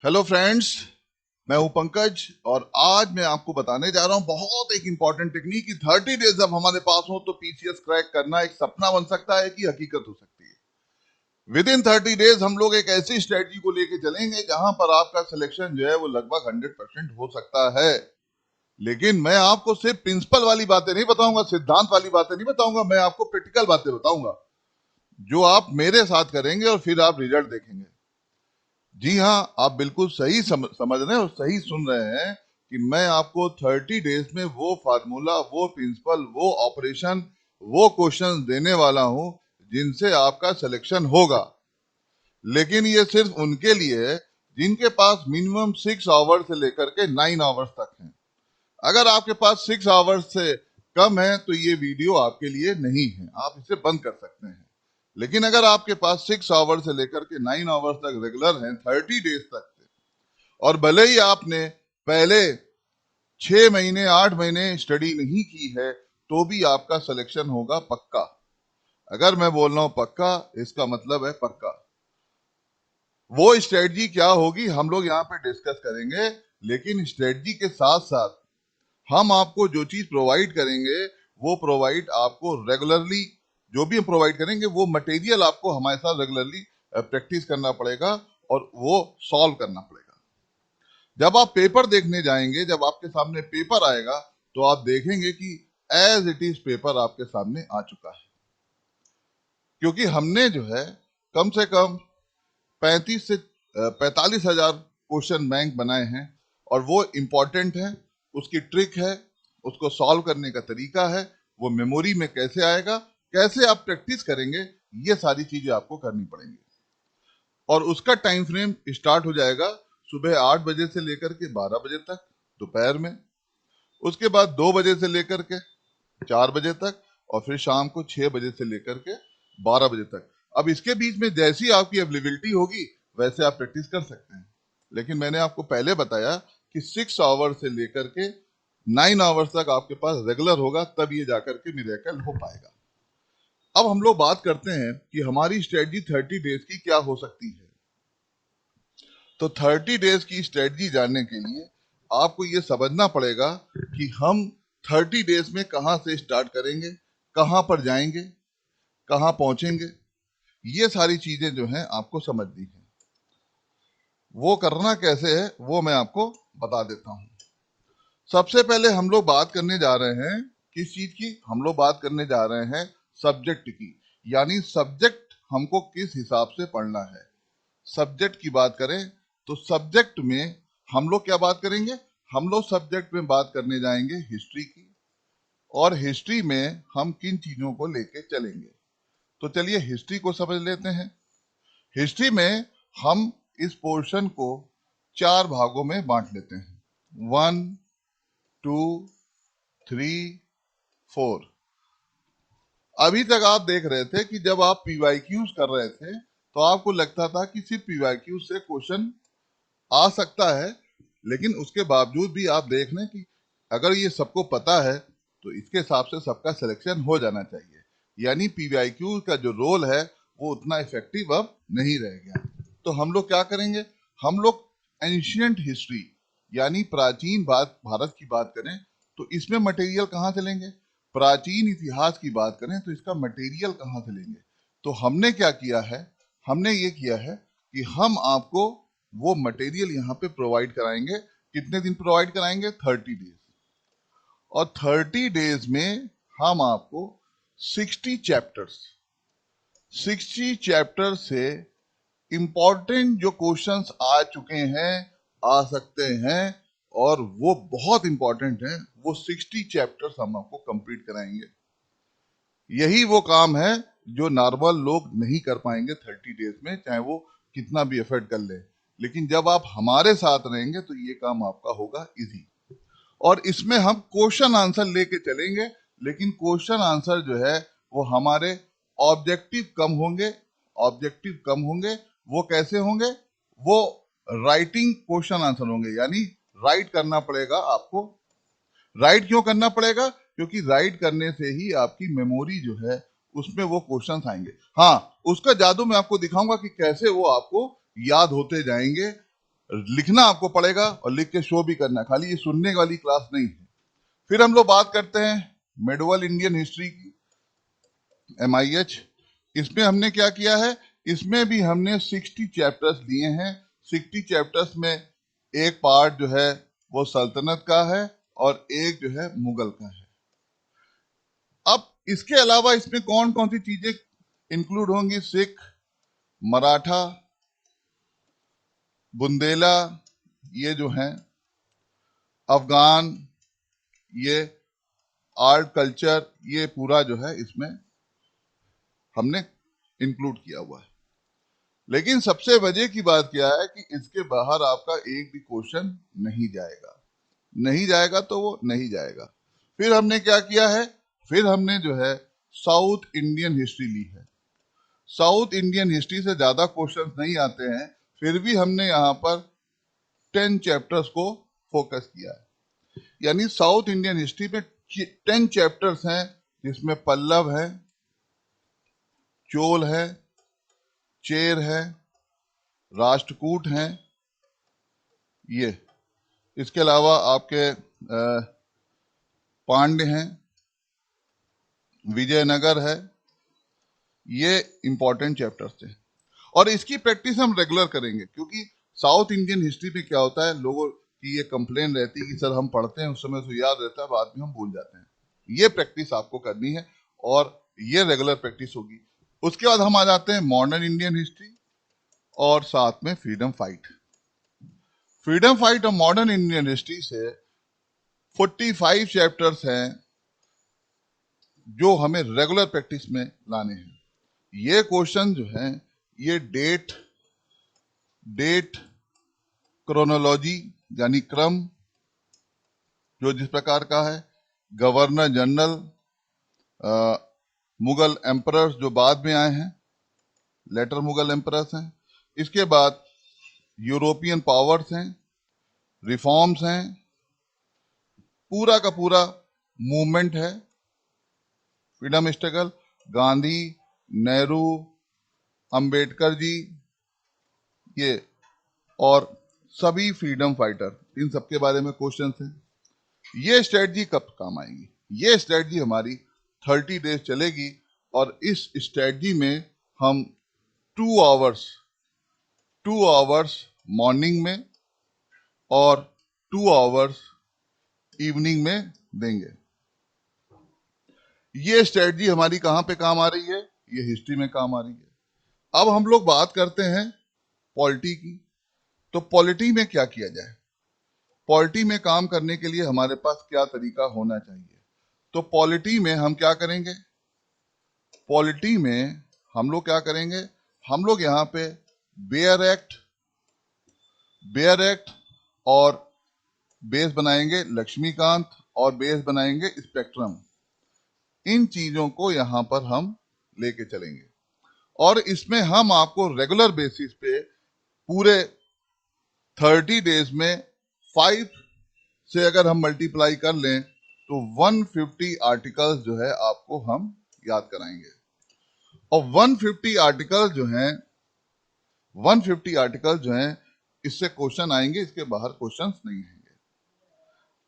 Hello friends, मैं हूं पंकज और आज मैं आपको बताने जा रहा हूं बहुत एक इंपॉर्टेंट टेक्निक कि 30 डेज जब हमारे पास हो तो पीसीएस क्रैक करना एक सपना बन सकता है कि हकीकत हो सकती है। विद इन 30 डेज हम लोग एक ऐसी स्ट्रेटजी को लेके चलेंगे जहां पर आपका सिलेक्शन जो है वो लगभग 100% हो सकता है। लेकिन मैं आपको सिर्फ प्रिंसिपल वाली बातें नहीं बताऊंगा, सिद्धांत वाली बातें नहीं बताऊंगा, मैं आपको प्रैक्टिकल बातें बताऊंगा जो आप मेरे साथ करेंगे और फिर आप रिजल्ट देखेंगे। जी हाँ, आप बिल्कुल सही समझ रहे हैं और सही सुन रहे हैं कि मैं आपको 30 डेज में वो फार्मूला, वो प्रिंसिपल, वो ऑपरेशन, वो क्वेश्चन देने वाला हूं जिनसे आपका सिलेक्शन होगा। लेकिन ये सिर्फ उनके लिए है जिनके पास मिनिमम 6 आवर्स से लेकर के 9 आवर्स तक है। अगर आपके पास 6 आवर्स से कम है तो ये वीडियो आपके लिए नहीं है, आप इसे बंद कर सकते हैं। लेकिन अगर आपके पास 6 आवर्स से लेकर के 9 आवर्स तक रेगुलर हैं 30 डेज तक, और भले ही आपने पहले 6 महीने 8 महीने स्टडी नहीं की है तो भी आपका सिलेक्शन होगा पक्का। अगर मैं बोल रहा हूं पक्का, इसका मतलब है पक्का। वो स्ट्रेटजी क्या होगी हम लोग यहाँ पे डिस्कस करेंगे, लेकिन स्ट्रेटजी के साथ साथ हम आपको जो चीज प्रोवाइड करेंगे वो प्रोवाइड आपको रेगुलरली, जो भी हम प्रोवाइड करेंगे वो मटेरियल आपको हमारे साथ रेगुलरली प्रैक्टिस करना पड़ेगा और वो सॉल्व करना पड़ेगा। जब आप पेपर देखने जाएंगे, जब आपके सामने पेपर आएगा तो आप देखेंगे कि एज इट इज पेपर आपके सामने आ चुका है, क्योंकि हमने जो है कम से कम 35 से 45,000 क्वेश्चन बैंक बनाए हैं और वो इम्पोर्टेंट है, उसकी ट्रिक है, उसको सॉल्व करने का तरीका है, वो मेमोरी में कैसे आएगा, कैसे आप प्रैक्टिस करेंगे, ये सारी चीजें आपको करनी पड़ेंगी। और उसका टाइम फ्रेम स्टार्ट हो जाएगा सुबह 8 बजे से लेकर के 12 बजे तक दोपहर में, उसके बाद 2 बजे से लेकर के 4 बजे तक, और फिर शाम को 6 बजे से लेकर के 12 बजे तक। अब इसके बीच में जैसी आपकी अवेलेबिलिटी होगी वैसे आप प्रैक्टिस कर सकते हैं। लेकिन मैंने आपको पहले बताया कि 6 आवर से लेकर के 9 आवर्स तक आपके पास रेगुलर होगा, तब ये जाकर के मिरेकल हो पाएगा। अब हम लोग बात करते हैं कि हमारी स्ट्रेटजी 30 डेज की क्या हो सकती है। तो 30 डेज की स्ट्रेटजी जानने के लिए आपको ये समझना पड़ेगा कि हम 30 डेज में कहां से स्टार्ट करेंगे, कहां पर जाएंगे, कहां पहुंचेंगे। ये सारी चीजें जो हैं आपको समझनी है। वो करना कैसे है वो मैं आपको बता देता हूं। सबसे पहले हम लोग बात करने जा रहे हैं किस चीज की, हम लोग बात करने जा रहे हैं सब्जेक्ट की। यानी सब्जेक्ट हमको किस हिसाब से पढ़ना है। सब्जेक्ट की बात करें तो सब्जेक्ट में हम लोग क्या बात करेंगे, हम लोग सब्जेक्ट में बात करने जाएंगे हिस्ट्री की। और हिस्ट्री में हम किन चीजों को लेके चलेंगे, तो चलिए हिस्ट्री को समझ लेते हैं। हिस्ट्री में हम इस पोर्शन को 4 भागों में बांट लेते हैं, 1 2 3 4। अभी तक आप देख रहे थे कि जब आप पीवाईक्यूज कर रहे थे तो आपको लगता था कि सिर्फ पीवाईक्यूज से क्वेश्चन आ सकता है, लेकिन उसके बावजूद भी आप देख लें कि अगर ये सबको पता है तो इसके हिसाब से सबका सिलेक्शन हो जाना चाहिए। यानी पीवाईक्यू का जो रोल है वो उतना इफेक्टिव अब नहीं रह गया। तो हम लोग क्या करेंगे, हम लोग एंशियंट हिस्ट्री यानी प्राचीन भारत की बात करें तो इसमें मटेरियल कहाँ से लेंगे। प्राचीन इतिहास की बात करें तो इसका मटेरियल कहाँ से लेंगे। तो हमने क्या किया है, हमने ये किया है कि हम आपको वो मटेरियल यहाँ पे प्रोवाइड कराएंगे। कितने दिन प्रोवाइड कराएंगे, 30 डेज। और 30 डेज में हम आपको 60 चैप्टर्स 60 चैप्टर से इंपॉर्टेंट जो क्वेश्चंस आ चुके हैं, आ सकते हैं और वो बहुत इंपॉर्टेंट हैं, वो 60 चैप्टर्स हम आपको कंप्लीट कराएंगे। यही वो काम है जो नॉर्मल लोग नहीं कर पाएंगे 30 डेज में, चाहे वो कितना भी एफर्ट कर ले। लेकिन जब आप हमारे साथ रहेंगे तो ये काम आपका होगा इजी। और इसमें हम क्वेश्चन आंसर लेके चलेंगे, लेकिन क्वेश्चन आंसर जो है वो हमारे ऑब्जेक्टिव कम होंगे। ऑब्जेक्टिव कम होंगे वो कैसे होंगे, वो राइटिंग क्वेश्चन आंसर होंगे, यानी राइट करना पड़ेगा आपको। राइट क्यों करना पड़ेगा, क्योंकि राइट करने से ही आपकी मेमोरी जो है उसमें वो क्वेश्चंस आएंगे। हाँ, उसका जादू मैं आपको दिखाऊंगा कि कैसे वो आपको याद होते जाएंगे लिखना आपको पड़ेगा और लिख के शो भी करना है, खाली ये सुनने वाली क्लास नहीं है। फिर हम लोग बात करते हैं मेडुअल इंडियन हिस्ट्री की, MIH। इसमें हमने क्या किया है, इसमें भी हमने 60 चैप्टर्स लिए हैं। 60 चैप्टर्स में एक पार्ट जो है वो सल्तनत का है और एक जो है मुगल का है। अब इसके अलावा इसमें कौन कौन सी चीजें इंक्लूड होंगी, सिख, मराठा, बुंदेला, ये जो हैं अफगान, ये आर्ट कल्चर, ये पूरा जो है इसमें हमने इंक्लूड किया हुआ है। लेकिन सबसे वजह की बात क्या है कि इसके बाहर आपका एक भी क्वेश्चन नहीं जाएगा, नहीं जाएगा तो वो नहीं जाएगा। फिर हमने क्या किया है, फिर हमने जो है साउथ इंडियन हिस्ट्री ली है। साउथ इंडियन हिस्ट्री से ज्यादा क्वेश्चंस नहीं आते हैं, फिर भी हमने यहाँ पर 10 चैप्टर्स को फोकस किया है। यानी साउथ इंडियन हिस्ट्री में 10 चैप्टर्स हैं, जिसमें पल्लव है, चोल है, चेर है, राष्ट्रकूट हैं, ये इसके अलावा आपके पांड्य हैं, विजयनगर है, ये इंपॉर्टेंट चैप्टर्स थे। और इसकी प्रैक्टिस हम रेगुलर करेंगे, क्योंकि साउथ इंडियन हिस्ट्री में क्या होता है, लोगों की ये कंप्लेन रहती है कि सर हम पढ़ते हैं उस समय तो याद रहता है, बाद में हम भूल जाते हैं। ये प्रैक्टिस आपको करनी है और ये रेगुलर प्रैक्टिस होगी। उसके बाद हम आ जाते हैं मॉडर्न इंडियन हिस्ट्री और साथ में फ्रीडम फाइट। फ्रीडम फाइट और मॉडर्न इंडियन हिस्ट्री से 45 चैप्टर्स हैं जो हमें रेगुलर प्रैक्टिस में लाने हैं। ये क्वेश्चन जो हैं, ये डेट क्रोनोलॉजी यानी क्रम जो जिस प्रकार का है, गवर्नर जनरल, मुगल एम्परर्स जो बाद में आए हैं, लेटर मुगल एम्परर्स हैं। इसके बाद यूरोपियन पावर्स हैं, रिफॉर्म्स हैं, पूरा का पूरा मूवमेंट है, फ्रीडम स्ट्रगल, गांधी, नेहरू, अंबेडकर जी, ये और सभी फ्रीडम फाइटर, इन सबके बारे में क्वेश्चन हैं। ये स्ट्रेटजी कब काम आएगी? ये स्ट्रेटजी हमारी 30 डेज चलेगी और इस स्ट्रेटजी में हम 2 आवर्स मॉर्निंग में और 2 आवर्स इवनिंग में देंगे। ये स्ट्रेटजी हमारी कहां पे काम आ रही है? ये हिस्ट्री में काम आ रही है। अब हम लोग बात करते हैं पॉलिटी की। तो पॉलिटी में क्या किया जाए, पॉलिटी में काम करने के लिए हमारे पास क्या तरीका होना चाहिए? तो पॉलिटी में हम क्या करेंगे, पॉलिटी में हम लोग क्या करेंगे, हम लोग यहाँ पे बेयर एक्ट और बेस बनाएंगे लक्ष्मीकांत और बेस बनाएंगे स्पेक्ट्रम। इन चीजों को यहां पर हम लेके चलेंगे और इसमें हम आपको रेगुलर बेसिस पे पूरे 30 डेज में 5 से अगर हम मल्टीप्लाई कर लें तो 150 आर्टिकल्स जो है आपको हम याद कराएंगे। और 150 आर्टिकल्स जो हैं इससे क्वेश्चन आएंगे, इसके बाहर क्वेश्चंस नहीं आएंगे।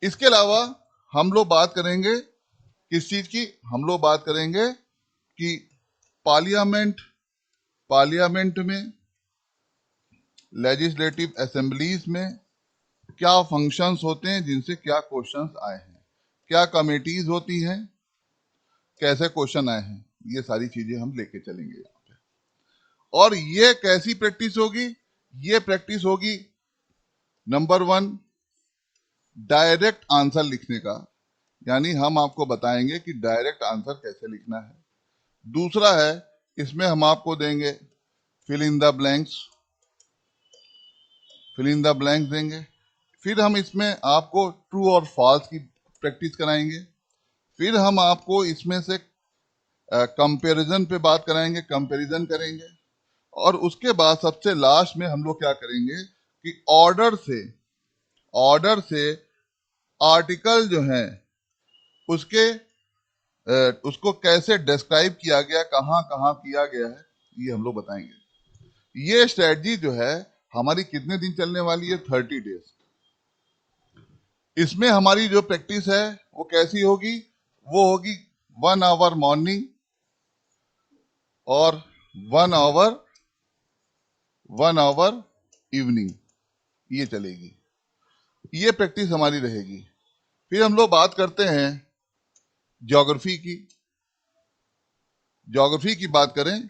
इसके अलावा हम लोग बात करेंगे किस चीज की, हम लोग बात करेंगे कि पार्लियामेंट में, लेजिस्लेटिव असेंबलीज में क्या फंक्शंस होते हैं जिनसे क्या क्वेश्चंस आए हैं, क्या कमेटीज होती हैं, कैसे क्वेश्चन आए हैं, ये सारी चीजें हम लेके चलेंगे यहाँ पे। और ये कैसी प्रैक्टिस होगी? ये प्रैक्टिस होगी नंबर 1 डायरेक्ट आंसर लिखने का, यानी हम आपको बताएंगे कि डायरेक्ट आंसर कैसे लिखना है। दूसरा है, इसमें हम आपको देंगे फिल इन द ब्लैंक्स देंगे। फिर हम इसमें आपको ट्रू और फॉल्स की प्रैक्टिस कराएंगे। फिर हम आपको इसमें से कंपैरिजन पे बात कराएंगे, कंपैरिजन करेंगे। और उसके बाद सबसे लास्ट में हम लोग क्या करेंगे कि ऑर्डर से आर्टिकल जो हैं उसको कैसे डिस्क्राइब किया गया, कहां कहां किया गया है, ये हम लोग बताएंगे। ये स्ट्रेटजी जो है हमारी कितने दिन चलने वाली है? 30 डेज। इसमें हमारी जो प्रैक्टिस है वो कैसी होगी? वो होगी 1 आवर मॉर्निंग और 1 आवर इवनिंग, ये चलेगी, ये प्रैक्टिस हमारी रहेगी। फिर हम लोग बात करते हैं ज्योग्राफी की। ज्योग्राफी की बात करें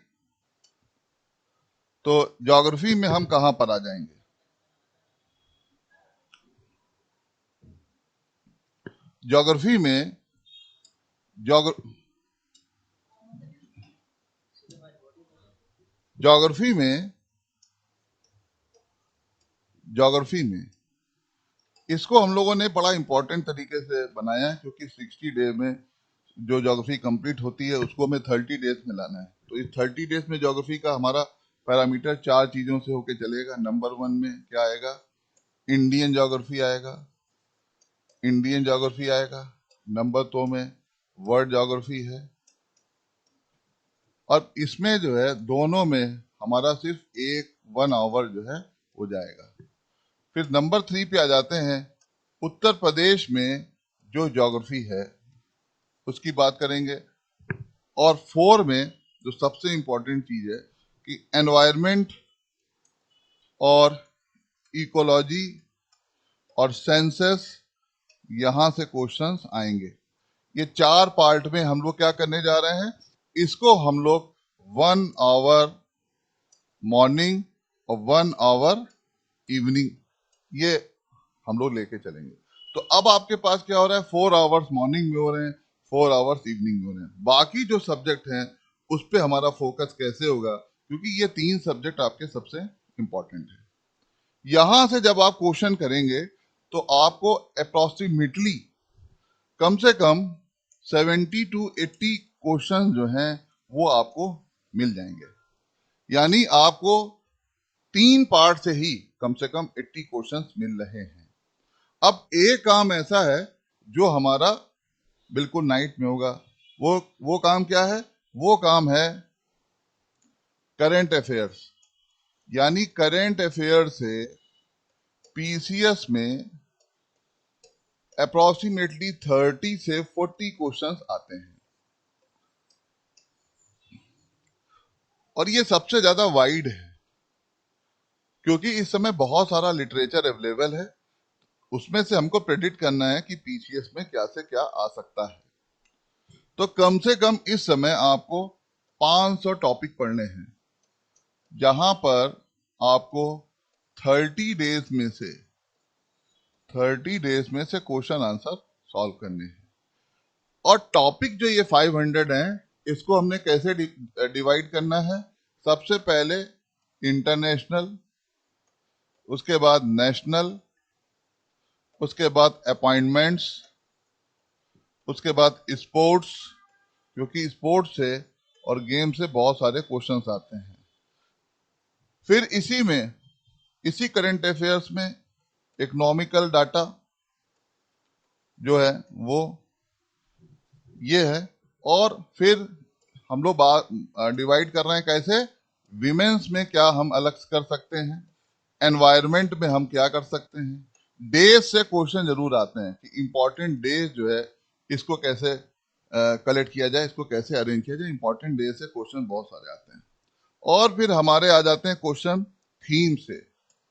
तो ज्योग्राफी में हम कहां पर आ जाएंगे? ज्योग्राफी में ज्योग्राफी में ज्योग्राफी में इसको हम लोगों ने बड़ा इंपॉर्टेंट तरीके से बनाया है, क्योंकि 60 डे में जो ज्योग्राफी कंप्लीट होती है उसको हमें 30 डेज में लाना है। तो इस 30 डेज में ज्योग्राफी का हमारा पैरामीटर 4 चीजों से होके चलेगा। नंबर 1 में क्या आएगा? इंडियन ज्योग्राफी आएगा, इंडियन ज्योग्राफी आएगा। नंबर 2 में वर्ल्ड ज्योग्राफी है, और इसमें जो है दोनों में हमारा सिर्फ 1 आवर जो है हो जाएगा। फिर नंबर 3 पे आ जाते हैं, उत्तर प्रदेश में जो ज्योग्राफी है उसकी बात करेंगे। और 4 में जो सबसे इंपॉर्टेंट चीज है कि एनवायरमेंट और इकोलॉजी और सेंसस, यहां से क्वेश्चंस आएंगे। ये 4 पार्ट में हम लोग क्या करने जा रहे हैं? इसको हम लोग 1 आवर मॉर्निंग और 1 आवर इवनिंग, ये हम लोग लेके चलेंगे। तो अब आपके पास क्या हो रहा है? 4 आवर्स मॉर्निंग में हो रहे हैं, 4 आवर्स इवनिंग में हो रहे हैं। बाकी जो सब्जेक्ट हैं उस पे हमारा फोकस कैसे होगा? क्योंकि ये 3 सब्जेक्ट आपके सबसे इंपॉर्टेंट है। यहां से जब आप क्वेश्चन करेंगे तो आपको अप्रोक्सीमेटली कम से कम 70 टू 80 क्वेश्चन जो हैं वो आपको मिल जाएंगे। यानी आपको 3 पार्ट से ही कम से कम 80 क्वेश्चंस मिल रहे हैं। अब एक काम ऐसा है जो हमारा बिल्कुल नाइट में होगा। वो काम क्या है? वो काम है करंट अफेयर्स। यानी करंट अफेयर से पीसीएस में अप्रोक्सीमेटली 30 से 40 क्वेश्चंस आते हैं, और ये सबसे ज्यादा वाइड है क्योंकि इस समय बहुत सारा लिटरेचर अवेलेबल है। उसमें से हमको प्रेडिक्ट करना है कि पीसीएस में क्या से क्या आ सकता है। तो कम से कम इस समय आपको 500 टॉपिक पढ़ने हैं, जहां पर आपको 30 डेज में से 30 डेज में से क्वेश्चन आंसर सॉल्व करने हैं। और टॉपिक जो ये 500 हैं, इसको हमने कैसे डिवाइड करना है? सबसे पहले इंटरनेशनल, उसके बाद नेशनल, उसके बाद अपॉइंटमेंट्स, उसके बाद स्पोर्ट्स, क्योंकि स्पोर्ट्स से और गेम से बहुत सारे क्वेश्चंस आते हैं। फिर इसी करंट अफेयर्स में इकोनॉमिकल डाटा जो है वो ये है। और फिर हम लोग डिवाइड कर रहे हैं कैसे? विमेंस में क्या हम अलग कर सकते हैं, एनवायरमेंट में हम क्या कर सकते हैं। डेज से क्वेश्चन जरूर आते हैं कि इंपॉर्टेंट डेज जो है इसको कैसे कलेक्ट किया जाए, इसको कैसे अरेंज किया जाए। इंपॉर्टेंट डेज से क्वेश्चन बहुत सारे आते हैं। और फिर हमारे आ जाते हैं क्वेश्चन थीम से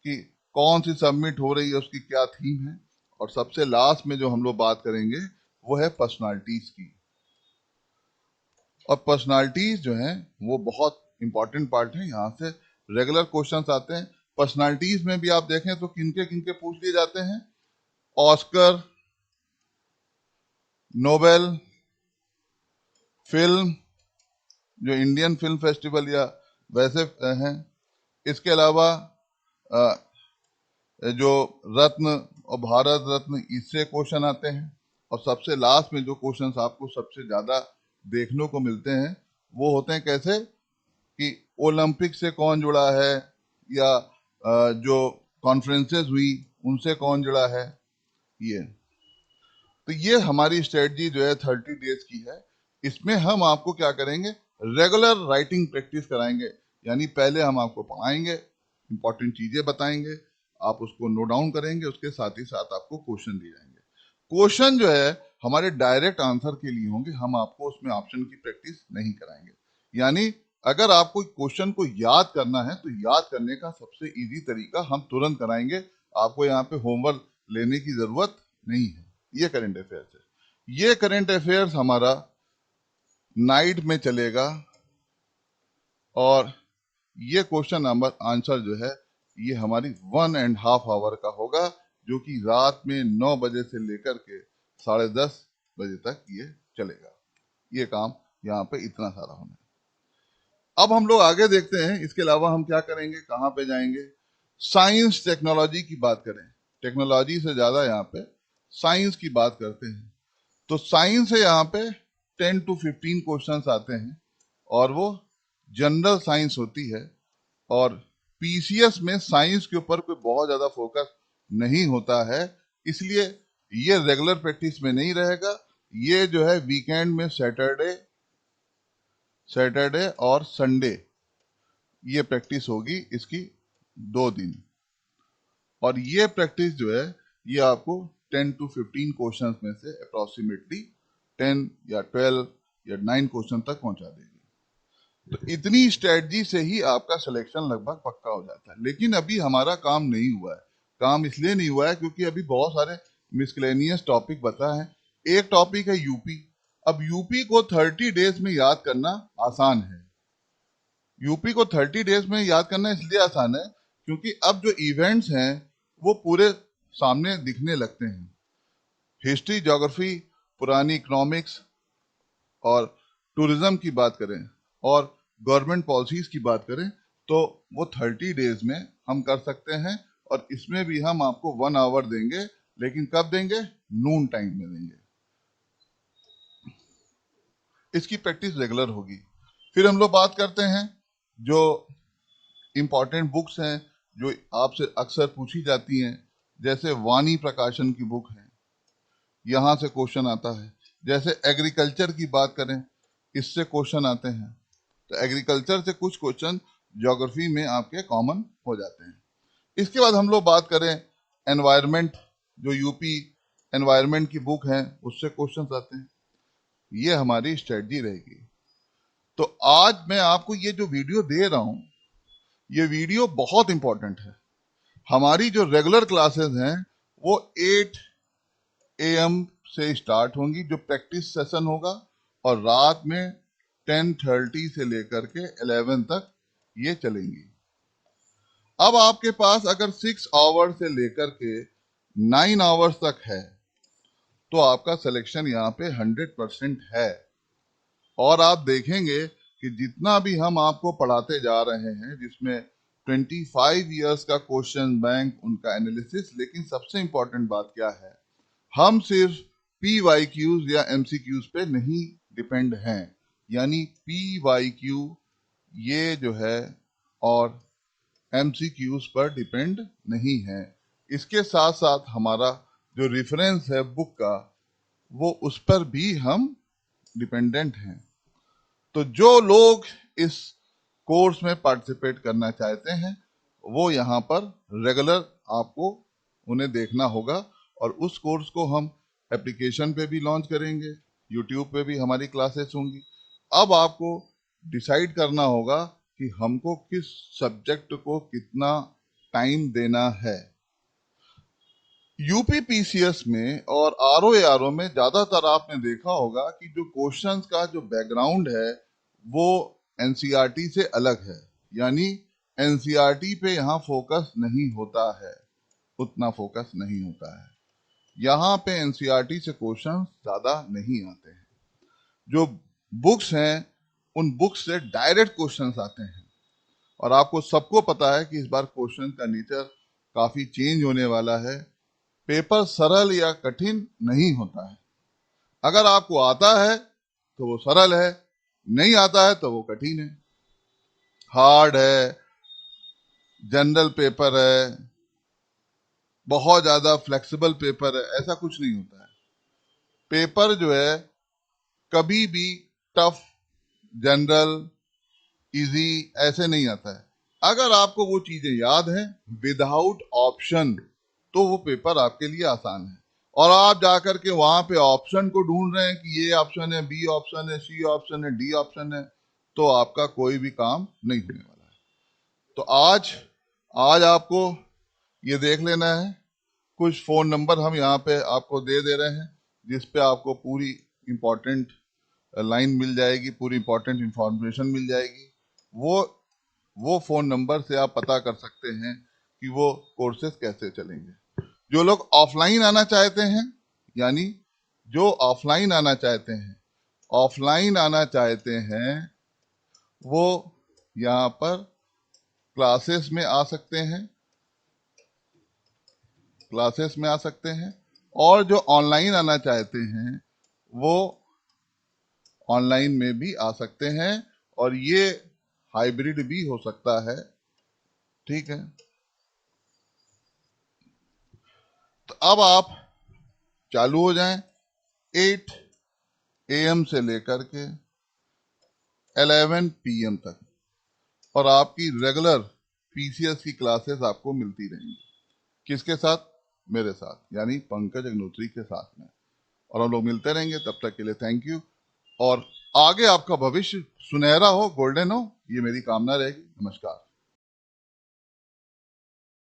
कि कौन सी सबमिट हो रही है, उसकी क्या थीम है। और सबसे लास्ट में जो हम लोग बात करेंगे वो है पर्सनालिटीज की। और पर्सनालिटीज जो हैं वो बहुत इंपॉर्टेंट पार्ट है, यहाँ से रेगुलर क्वेश्चंस आते हैं। पर्सनालिटीज में भी आप देखें तो किनके किनके पूछ लिए जाते हैं? ऑस्कर, नोबेल फिल्म, जो इंडियन फिल्म फेस्टिवल या वैसे हैं। इसके अलावा जो रत्न और भारत रत्न, इससे क्वेश्चन आते हैं। और सबसे लास्ट में जो क्वेश्चंस आपको सबसे ज्यादा देखने को मिलते हैं वो होते हैं कैसे? कि ओलंपिक से कौन जुड़ा है, या जो कॉन्फ्रेंसेस हुई उनसे कौन जुड़ा है। ये तो ये हमारी स्ट्रेटजी जो है 30 डेज की है। इसमें हम आपको क्या करेंगे? रेगुलर राइटिंग प्रैक्टिस कराएंगे। यानी पहले हम आपको पढ़ाएंगे, इंपॉर्टेंट चीजें बताएंगे, आप उसको नोट डाउन करेंगे, उसके साथ ही साथ आपको क्वेश्चन दिए जाएंगे। क्वेश्चन जो है हमारे डायरेक्ट आंसर के लिए होंगे, हम आपको उसमें ऑप्शन की प्रैक्टिस नहीं कराएंगे। यानी अगर आपको क्वेश्चन को याद करना है तो याद करने का सबसे इजी तरीका हम तुरंत कराएंगे, आपको यहाँ पे होमवर्क लेने की जरूरत नहीं है। ये करंट अफेयर्स है। ये करंट अफेयर्स हमारा नाइट में चलेगा और ये क्वेश्चन नंबर आंसर जो है ये हमारी 1.5 आवर का होगा, जो कि रात में 9 बजे से लेकर के 10:30 बजे तक ये चलेगा। ये काम यहाँ पे इतना सारा होना है। अब हम लोग आगे देखते हैं, इसके अलावा हम क्या करेंगे, कहाँ पे जाएंगे। साइंस टेक्नोलॉजी की बात करें, टेक्नोलॉजी से ज्यादा यहाँ पे साइंस की बात करते हैं। तो साइंस से यहाँ पे 10 to 15 क्वेश्चंस आते हैं और वो जनरल साइंस होती है। और पीसीएस में साइंस के ऊपर कोई बहुत ज्यादा फोकस नहीं होता है, इसलिए ये रेगुलर प्रैक्टिस में नहीं रहेगा। ये जो है वीकेंड में सैटरडे और संडे ये प्रैक्टिस होगी, इसकी 2 दिन। और ये प्रैक्टिस जो है ये आपको 10 to 15 क्वेश्चंस में से अप्रोक्सीमेटली 10 या 12 या 9 क्वेश्चन तक पहुंचा देगी। तो इतनी स्ट्रेटजी से ही आपका सिलेक्शन लगभग पक्का हो जाता है। लेकिन अभी हमारा काम नहीं हुआ है। काम इसलिए नहीं हुआ है क्योंकि अभी बहुत सारे मिसलेनियस टॉपिक बता है। एक टॉपिक है यूपी। अब यूपी को 30 डेज में याद करना आसान है। यूपी को 30 डेज में याद करना इसलिए आसान है क्योंकि अब जो इवेंट्स हैं वो पूरे सामने दिखने लगते हैं। हिस्ट्री, ज्योग्राफी, पुरानी इकोनॉमिक्स और टूरिज्म की बात करें और गवर्नमेंट पॉलिसीज की बात करें तो वो 30 डेज में हम कर सकते हैं। और इसमें भी हम आपको 1 आवर देंगे, लेकिन कब देंगे, नून टाइम में देंगे। इसकी प्रैक्टिस रेगुलर होगी। फिर हम लोग बात करते हैं जो इंपॉर्टेंट बुक्स हैं जो आपसे अक्सर पूछी जाती हैं, जैसे वाणी प्रकाशन की बुक है, यहां से क्वेश्चन आता है। जैसे एग्रीकल्चर की बात करें, इससे क्वेश्चन आते हैं। तो एग्रीकल्चर से कुछ क्वेश्चन ज्योग्राफी में आपके कॉमन हो जाते हैं। इसके बाद हम लोग बात करें एनवायरनमेंट, जो यूपी एनवायरनमेंट की बुक है उससे क्वेश्चन आते हैं। ये हमारी स्ट्रेटजी रहेगी। तो आज मैं आपको ये जो वीडियो दे रहा हूं, ये वीडियो बहुत इंपॉर्टेंट है। हमारी जो रेगुलर क्लासेस हैं वो 8 AM से स्टार्ट होंगी, जो प्रैक्टिस सेशन होगा, और रात में 10:30 से लेकर के 11 तक ये चलेंगी। अब आपके पास अगर 6 आवर्स से लेकर के 9 आवर्स तक है तो आपका सिलेक्शन यहाँ पे 100% है। और आप देखेंगे कि जितना भी हम आपको पढ़ाते जा रहे हैं, जिसमें 25 इयर्स का क्वेश्चन बैंक, उनका एनालिसिस, लेकिन सबसे इंपॉर्टेंट बात क्या है, हम सिर्फ PYQs या MCQs पे नहीं डिपेंड हैं। यानी PYQ ये जो है और MCQs पर डिपेंड नहीं है। इसके साथ साथ हमारा जो रेफरेंस है बुक का, वो उस पर भी हम डिपेंडेंट हैं। तो जो लोग इस कोर्स में पार्टिसिपेट करना चाहते हैं वो यहाँ पर रेगुलर आपको उन्हें देखना होगा। और उस कोर्स को हम एप्लीकेशन पे भी लॉन्च करेंगे, यूट्यूब पे भी हमारी क्लासेस होंगी। अब आपको डिसाइड करना होगा कि हमको किस सब्जेक्ट को कितना टाइम देना है। यूपीपीसीएस में और आरओ में ज्यादातर आपने देखा होगा कि जो क्वेश्चंस का जो बैकग्राउंड है वो एनसीईआरटी से अलग है। यानी एनसीईआरटी पे यहाँ फोकस नहीं होता है, उतना फोकस नहीं होता है। यहाँ पे एनसीईआरटी से क्वेश्चंस ज्यादा नहीं आते हैं। जो बुक्स हैं उन बुक्स से डायरेक्ट क्वेश्चंस आते हैं। और आपको सबको पता है कि इस बार क्वेश्चन का नेचर काफी चेंज होने वाला है। पेपर सरल या कठिन नहीं होता है। अगर आपको आता है तो वो सरल है, नहीं आता है तो वो कठिन है, हार्ड है, जनरल पेपर है, बहुत ज्यादा फ्लेक्सिबल पेपर है, ऐसा कुछ नहीं होता है। पेपर जो है कभी भी टफ, जनरल, इजी ऐसे नहीं आता है। अगर आपको वो चीजें याद है विदाउट ऑप्शन, तो वो पेपर आपके लिए आसान है। और आप जाकर के वहां पे ऑप्शन को ढूंढ रहे हैं कि ये ऑप्शन है, बी ऑप्शन है, सी ऑप्शन है, डी ऑप्शन है, तो आपका कोई भी काम नहीं होने वाला है। तो आज आज आपको ये देख लेना है, कुछ फोन नंबर हम यहाँ पे आपको दे रहे हैं, जिस पे आपको पूरी इंपॉर्टेंट लाइन मिल जाएगी, पूरी इंपॉर्टेंट इंफॉर्मेशन मिल जाएगी। वो फोन नंबर से आप पता कर सकते हैं कि वो कोर्सेज कैसे चलेंगे। जो लोग ऑफलाइन आना चाहते हैं, यानी जो ऑफलाइन आना चाहते हैं, ऑफलाइन आना चाहते हैं, वो यहाँ पर क्लासेस में आ सकते हैं, क्लासेस में आ सकते हैं। और जो ऑनलाइन आना चाहते हैं वो ऑनलाइन में भी आ सकते हैं, और ये हाइब्रिड भी हो सकता है। ठीक है, तो अब आप चालू हो जाएं 8 AM से लेकर के 11 PM तक, और आपकी रेगुलर PCS की क्लासेस आपको मिलती रहेंगी। किसके साथ? मेरे साथ, यानी पंकज अग्नोत्री के साथ में। और हम लोग मिलते रहेंगे। तब तक के लिए थैंक यू, और आगे आपका भविष्य सुनहरा हो, गोल्डन हो, ये मेरी कामना रहेगी। नमस्कार।